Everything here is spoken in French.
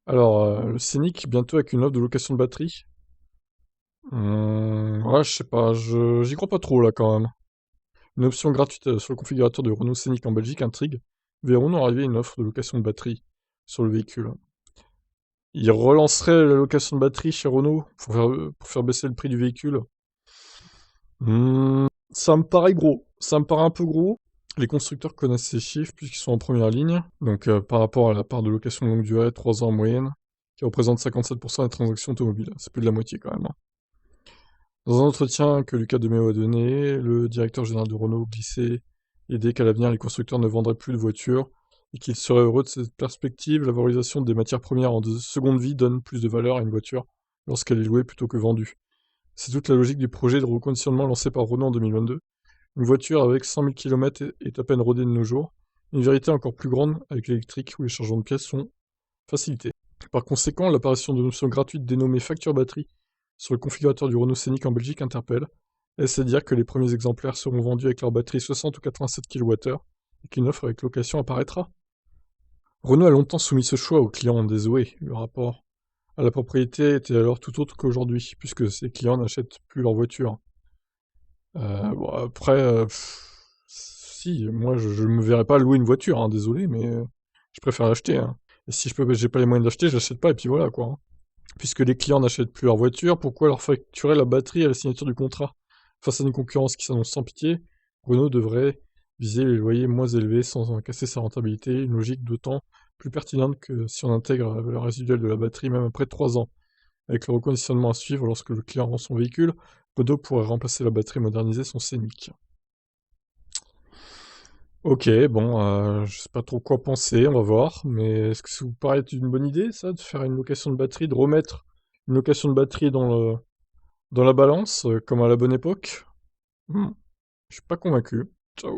Alors, le Scénic, bientôt avec une offre de location de batterie. Ouais, je sais pas, j'y crois pas trop là quand même. Une option gratuite sur le configurateur de Renault Scénic en Belgique intrigue. Verrons-nous arriver une offre de location de batterie sur le véhicule? Ils relanceraient la location de batterie chez Renault pour faire baisser le prix du véhicule. Ça me paraît gros. Ça me paraît un peu gros. Les constructeurs connaissent ces chiffres puisqu'ils sont en première ligne. Donc par rapport à la part de location longue durée, 3 ans en moyenne, qui représente 57% des transactions automobiles. C'est plus de la moitié quand même, hein. Dans un entretien que Lucas Demeo a donné, le directeur général de Renault glissait l'idée qu'à l'avenir les constructeurs ne vendraient plus de voitures et qu'ils seraient heureux de cette perspective. La valorisation des matières premières en seconde vie donne plus de valeur à une voiture lorsqu'elle est louée plutôt que vendue. C'est toute la logique du projet de reconditionnement lancé par Renault en 2022. Une voiture avec 100 000 km est à peine rodée de nos jours. Une vérité encore plus grande avec l'électrique où les changements de pièces sont facilités. Par conséquent, l'apparition d'une option gratuite dénommée facture batterie sur le configurateur du Renault Scénic en Belgique interpelle. Est-ce à dire que les premiers exemplaires seront vendus avec leur batterie 60 ou 87 kWh et qu'une offre avec location apparaîtra? Renault a longtemps soumis ce choix aux clients des Zoé. Le rapport à la propriété était alors tout autre qu'aujourd'hui, puisque ces clients n'achètent plus leur voiture. Bon après, si, moi je me verrais pas louer une voiture, hein, désolé, mais je préfère l'acheter, hein. Et si j'ai pas les moyens d'acheter, je l'achète pas et puis voilà quoi, hein. Puisque les clients n'achètent plus leur voiture, pourquoi leur facturer la batterie à la signature du contrat? Face à une concurrence qui s'annonce sans pitié, Renault devrait viser les loyers moins élevés sans en casser sa rentabilité, une logique d'autant plus pertinente que si on intègre la valeur résiduelle de la batterie même après 3 ans. Avec le reconditionnement à suivre lorsque le client rend son véhicule, Renault pourrait remplacer la batterie et moderniser son Scénic. Ok, bon, je sais pas trop quoi penser, on va voir, mais est-ce que ça vous paraît être une bonne idée, ça, de faire une location de batterie, de remettre une location de batterie dans la balance, comme à la bonne époque? Je suis pas convaincu. Ciao.